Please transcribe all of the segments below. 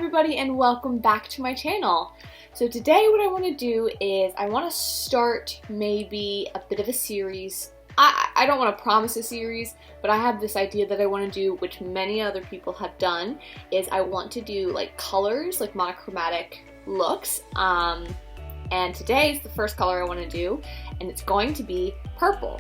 everybody and welcome back to my channel. So today what I want to do is I want to start maybe a bit of a series. I don't want to promise a series, but I have this idea that I want to do, which many other people have done, is I want to do like colors, like monochromatic looks. And today is the first color I want to do, and it's going to be purple.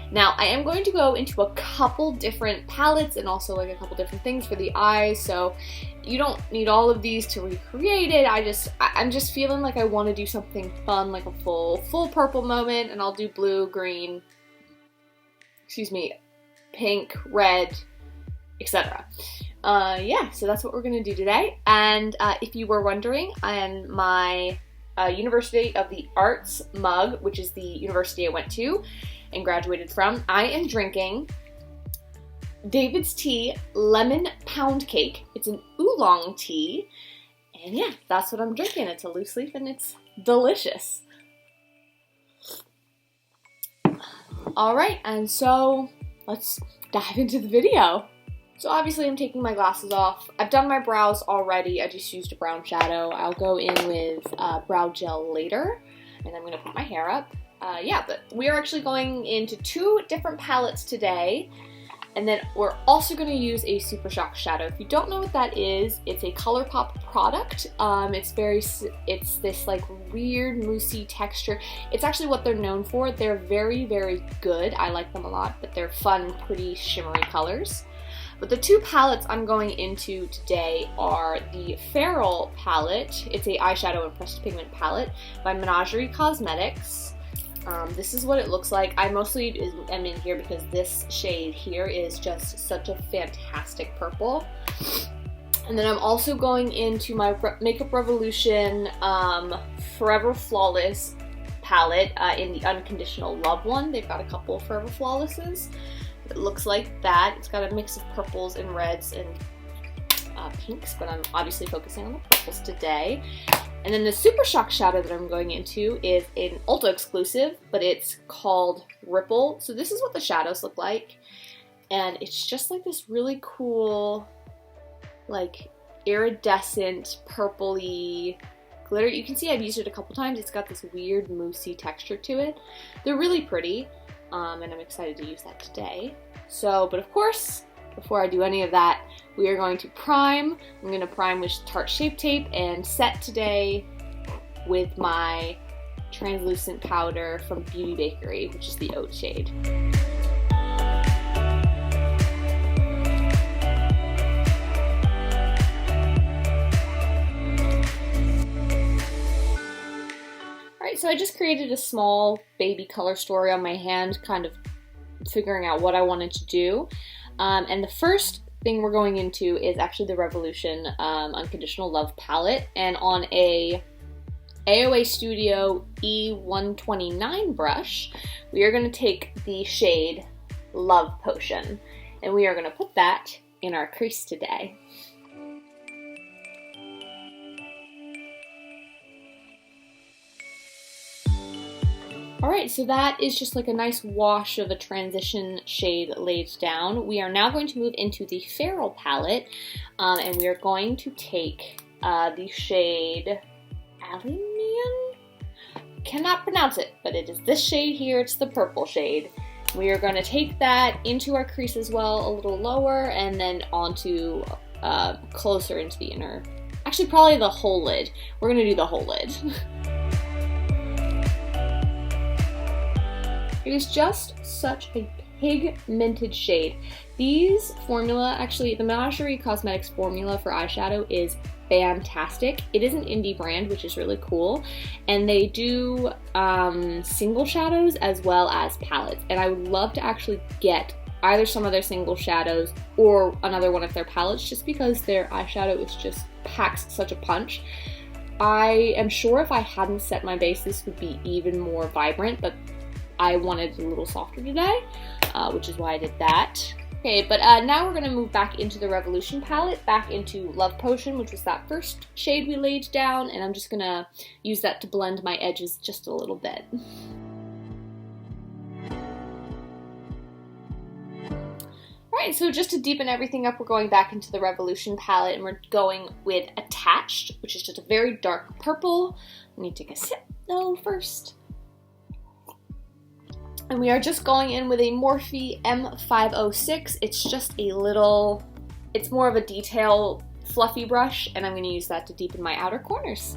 Now, I am going to go into a couple different palettes and also like a couple different things for the eyes, so you don't need all of these to recreate it. I'm just feeling like I want to do something fun, like a full purple moment, and I'll do blue, green, pink, red, etc. Yeah, so that's what we're going to do today. And if you were wondering, I am my University of the Arts mug, which is the university I went to and graduated from. I am drinking David's Tea Lemon Pound Cake. It's an oolong tea, and yeah, that's what I'm drinking. It's a loose leaf and it's delicious. Alright, and so let's dive into the video. So obviously I'm taking my glasses off. I've done my brows already. I just used a brown shadow. I'll go in with brow gel later, and I'm gonna put my hair up. Yeah, but we are actually going into two different palettes today, and then we're also going to use a Super Shock shadow. If you don't know what that is, it's a ColourPop product. It's this like weird moussey texture. It's actually what they're known for. They're very, very good. I like them a lot, but they're fun, pretty shimmery colors. But the two palettes I'm going into today are the Feral palette. It's a eyeshadow and pressed pigment palette by Menagerie Cosmetics. This is what it looks like. I mostly am in here because this shade here is just such a fantastic purple. And then I'm also going into my Makeup Revolution Forever Flawless palette in the Unconditional Love one. They've got a couple of Forever Flawlesses. It looks like that. It's got a mix of purples and reds and pinks, but I'm obviously focusing on the purples today. And then the Super Shock shadow that I'm going into is an Ulta exclusive, but it's called Ripple. So this is what the shadows look like. And it's just like this really cool, like iridescent, purpley glitter. You can see I've used it a couple times. It's got this weird moussey texture to it. They're really pretty, and I'm excited to use that today. So, but of course, before I do any of that, we are going to prime. I'm going to prime with Tarte Shape Tape and set today with my translucent powder from Beauty Bakery, which is the Oat shade. Alright, so I just created a small baby color story on my hand, kind of figuring out what I wanted to do. And the first thing we're going into is actually the Revolution Unconditional Love palette, and on a AOA Studio E129 brush, we are going to take the shade Love Potion, and we are going to put that in our crease today. Alright, so that is just like a nice wash of a transition shade laid down. We are now going to move into the Feral palette, and we are going to take the shade Alimian? Cannot pronounce it, but it is this shade here. It's the purple shade. We are going to take that into our crease as well, a little lower, and then onto closer into the inner. Actually, probably the whole lid. We're going to do the whole lid. It is just such a pigmented shade. These formula, actually the Menagerie Cosmetics formula for eyeshadow is fantastic. It is an indie brand, which is really cool, and they do single shadows as well as palettes, and I would love to actually get either some of their single shadows or another one of their palettes, just because their eyeshadow is just packs such a punch. I am sure if I hadn't set my base, this would be even more vibrant, but I wanted it a little softer today, which is why I did that. Okay, but now we're going to move back into the Revolution palette, back into Love Potion, which was that first shade we laid down, and I'm just going to use that to blend my edges just a little bit. Alright, so just to deepen everything up, we're going back into the Revolution palette, and we're going with Attached, which is just a very dark purple. I need to take a sip, though, first. And we are just going in with a Morphe M506. It's just a little, it's more of a detail fluffy brush, and I'm going to use that to deepen my outer corners.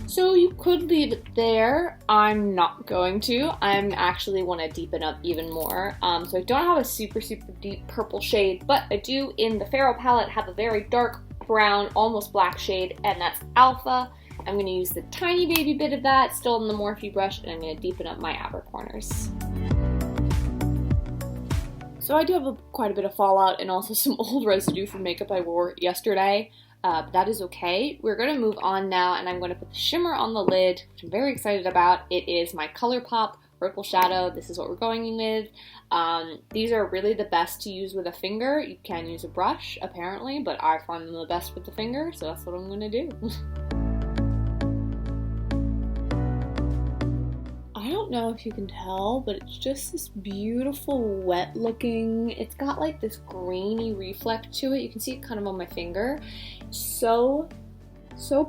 So you could leave it there. I'm not going to. I'm actually want to deepen up even more. So I don't have a super deep purple shade, but I do in the Pharaoh palette have a very dark brown, almost black shade, and that's Alpha. I'm going to use the tiny baby bit of that still in the Morphe brush, and I'm going to deepen up my outer corners. So I do have quite a bit of fallout and also some old residue from makeup I wore yesterday. But that is okay. We're going to move on now, and I'm going to put the shimmer on the lid, which I'm very excited about. It is my ColourPop Ripple Shadow. This is what we're going in with. These are really the best to use with a finger. You can use a brush, apparently, but I find them the best with the finger, so that's what I'm going to do. I don't know if you can tell, but it's just this beautiful wet looking, it's got like this grainy reflect to it. You can see it kind of on my finger. So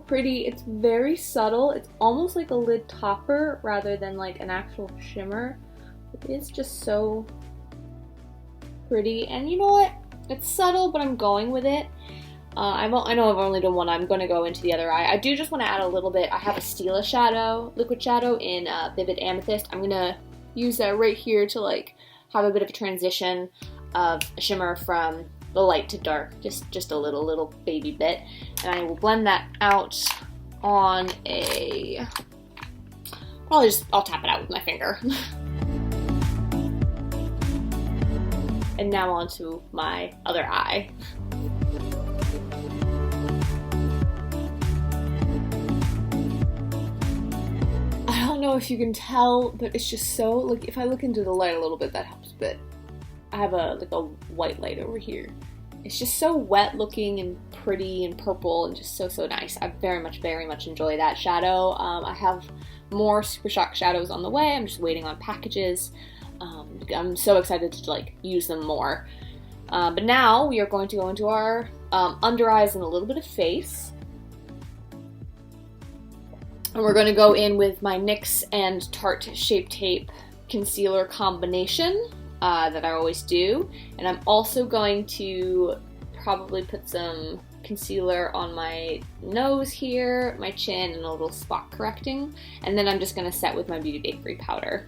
pretty. It's very subtle. It's almost like a lid topper rather than like an actual shimmer. It is just so pretty. And you know what? It's subtle, but I'm going with it. I know I've only done one. I'm going to go into the other eye. I do just want to add a little bit. I have a Stila shadow, liquid shadow in Vivid Amethyst. I'm going to use that right here to like have a bit of a transition of a shimmer from the light to dark. Just a little baby bit. And I will blend that out on a... I'll tap it out with my finger. And now onto my other eye. I don't know if you can tell, but it's just so, like, if I look into the light a little bit, that helps a bit. I have a white light over here. It's just so wet looking and pretty and purple and just so nice. I very much enjoy that shadow. I have more Super Shock shadows on the way. I'm just waiting on packages. I'm so excited to like use them more. But now we are going to go into our under eyes and a little bit of face. And we're going to go in with my NYX and Tarte Shape Tape concealer combination that I always do. And I'm also going to probably put some concealer on my nose here, my chin, and a little spot correcting. And then I'm just going to set with my Beauty Bakery powder.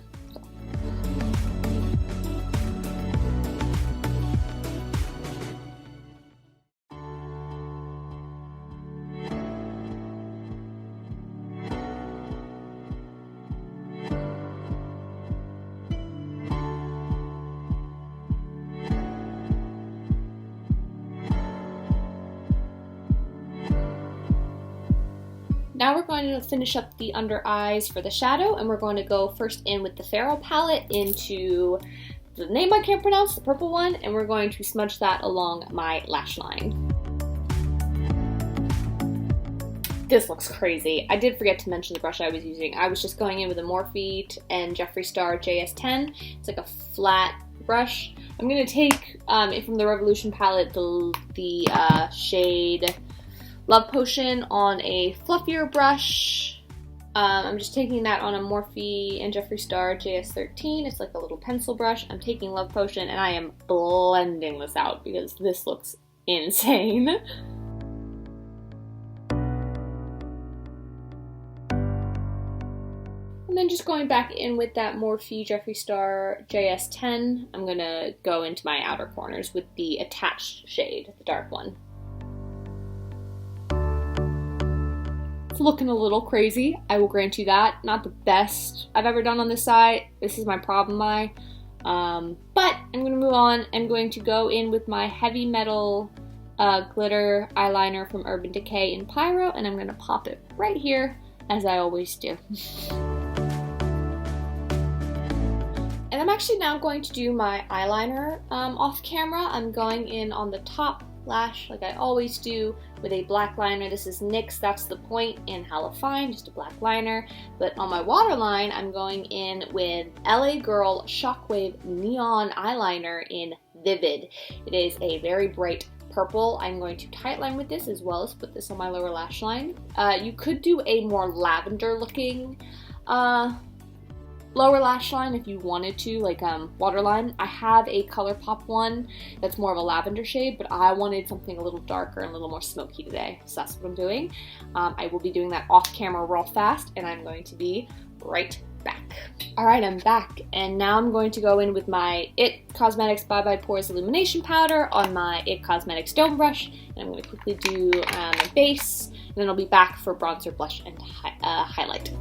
Now we're going to finish up the under eyes for the shadow, and we're going to go first in with the Pharaoh palette into the name I can't pronounce, the purple one, and we're going to smudge that along my lash line. This looks crazy. I did forget to mention the brush I was using. I was just going in with a Morphe and Jeffree Star JS10. It's like a flat brush. I'm going to take it from the Revolution palette, the shade Love Potion on a fluffier brush. I'm just taking that on a Morphe and Jeffree Star JS13. It's like a little pencil brush. I'm taking Love Potion and I am blending this out because this looks insane. And then just going back in with that Morphe Jeffree Star JS10, I'm going to go into my outer corners with the Attached shade, the dark one. It's looking a little crazy, I will grant you that. Not the best I've ever done on this side. This is my problem eye. But I'm going to move on. I'm going to go in with my Heavy Metal glitter eyeliner from Urban Decay in Pyro, and I'm going to pop it right here, as I always do. And I'm actually now going to do my eyeliner off camera. I'm going in on the top lash like I always do with a black liner. This is NYX That's the Point in Hella Fine, just a black liner. But on my waterline, I'm going in with LA Girl Shockwave Neon Eyeliner in Vivid. It is a very bright purple. I'm going to tightline with this as well as put this on my lower lash line. You could do a more lavender looking lower lash line if you wanted to, like waterline. I have a ColourPop one that's more of a lavender shade, but I wanted something a little darker and a little more smoky today, so that's what I'm doing. I will be doing that off camera real fast, and I'm going to be right back. Alright, I'm back, and now I'm going to go in with my IT Cosmetics Bye Bye Pores Illumination Powder on my IT Cosmetics Dome Brush, and I'm going to quickly do my base, and then I'll be back for bronzer, blush, and highlight.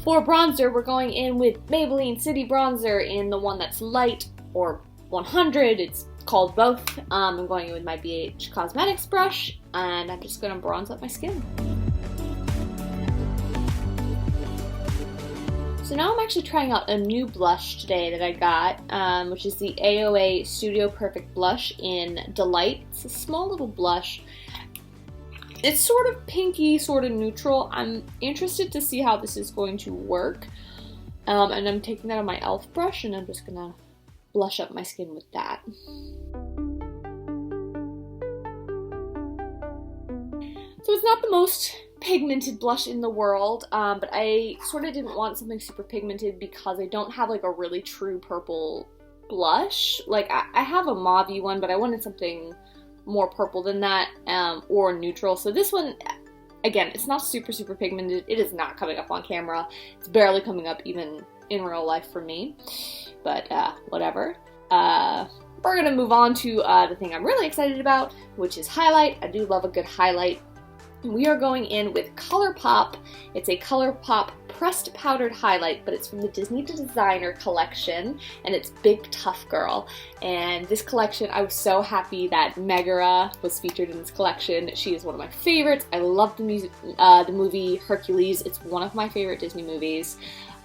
For bronzer, we're going in with Maybelline City Bronzer in the one that's light or 100. It's called both. I'm going in with my BH Cosmetics brush, and I'm just going to bronze up my skin. So now I'm actually trying out a new blush today that I got, which is the AOA Studio Perfect Blush in Delight. It's a small little blush. It's sort of pinky, sort of neutral. I'm interested to see how this is going to work. And I'm taking that on my e.l.f. brush, and I'm just gonna blush up my skin with that. So it's not the most pigmented blush in the world, but I sort of didn't want something super pigmented because I don't have like a really true purple blush. Like I have a mauve-y one, but I wanted something more purple than that, or neutral. So this one, again, it's not super pigmented. It is not coming up on camera. It's barely coming up even in real life for me, but whatever. We're gonna move on to the thing I'm really excited about, which is highlight. I do love a good highlight. We are going in with ColourPop. It's a ColourPop pressed powdered highlight, but it's from the Disney Designer collection, and it's Big Tough Girl. And this collection, I was so happy that Megara was featured in this collection. She is one of my favorites. I love the movie Hercules. It's one of my favorite Disney movies.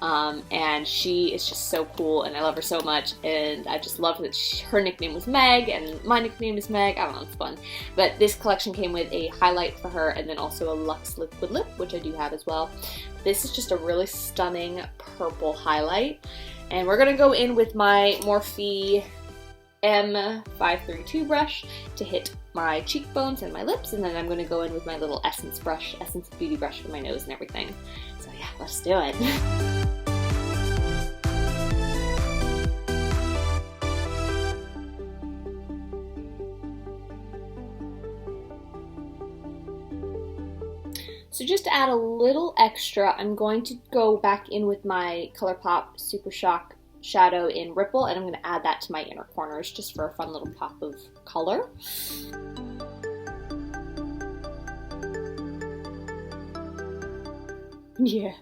And she is just so cool, and I love her so much, and I just love that her nickname was Meg, and my nickname is Meg. I don't know, it's fun. But this collection came with a highlight for her, and then also a Luxe Liquid Lip, which I do have as well. This is just a really stunning purple highlight, and we're gonna go in with my Morphe M532 brush to hit my cheekbones and my lips, and then I'm gonna go in with my little Essence Beauty brush for my nose and everything. So yeah, let's do it. So just to add a little extra, I'm going to go back in with my ColourPop Super Shock shadow in Ripple, and I'm going to add that to my inner corners just for a fun little pop of color. Yeah,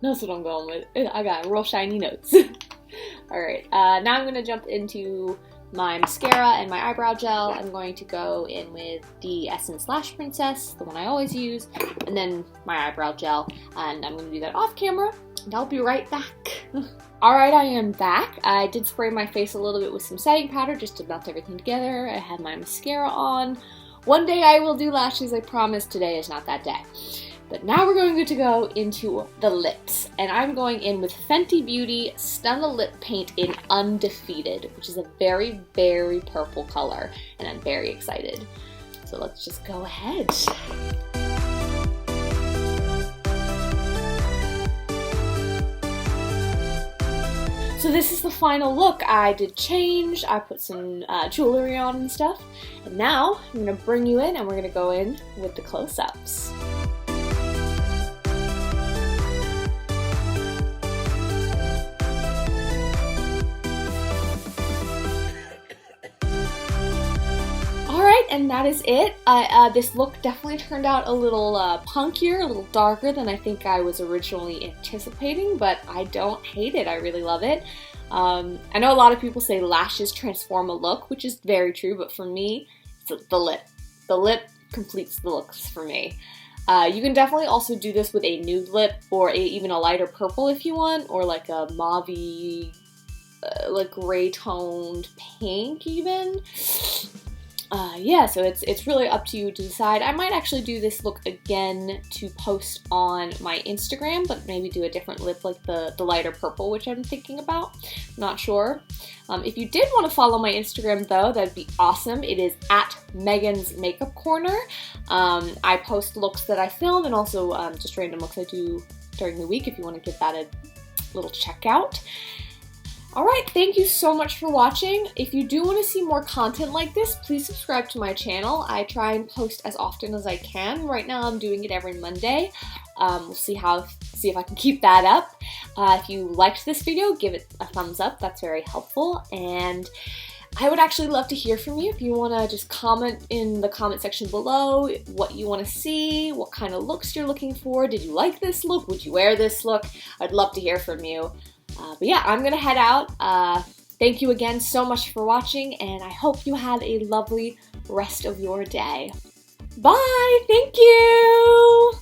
that's what I'm going with. I got real shiny notes. Alright, now I'm going to jump into my mascara and my eyebrow gel. I'm going to go in with the Essence Lash Princess, the one I always use, and then my eyebrow gel, and I'm going to do that off camera, and I'll be right back. Alright, I am back. I did spray my face a little bit with some setting powder just to melt everything together. I have my mascara on. One day I will do lashes, I promise. Today is not that day. But now we're going to go into the lips, and I'm going in with Fenty Beauty Stun the Lip Paint in Undefeated, which is a very, very purple color, and I'm very excited. So let's just go ahead. So this is the final look. I did change, I put some jewelry on and stuff, and now I'm going to bring you in and we're going to go in with the close-ups. Alright, and that is it. This look definitely turned out a little punkier, a little darker than I think I was originally anticipating, but I don't hate it. I really love it. I know a lot of people say lashes transform a look, which is very true, but for me, it's the lip. The lip completes the looks for me. You can definitely also do this with a nude lip or even a lighter purple if you want, or like a mauve-y like gray toned pink even. Yeah, so it's really up to you to decide. I might actually do this look again to post on my Instagram, but maybe do a different lip like the lighter purple, which I'm thinking about. Not sure. If you did want to follow my Instagram though, that'd be awesome. It is at Megan's Makeup Corner. I post looks that I film and also just random looks I do during the week if you want to give that a little check out. Alright, thank you so much for watching. If you do want to see more content like this, please subscribe to my channel. I try and post as often as I can. Right now I'm doing it every Monday. We'll see if I can keep that up. If you liked this video, give it a thumbs up. That's very helpful. And I would actually love to hear from you if you want to just comment in the comment section below what you want to see, what kind of looks you're looking for. Did you like this look? Would you wear this look? I'd love to hear from you. But yeah, I'm gonna head out. Thank you again so much for watching, and I hope you have a lovely rest of your day. Bye! Thank you!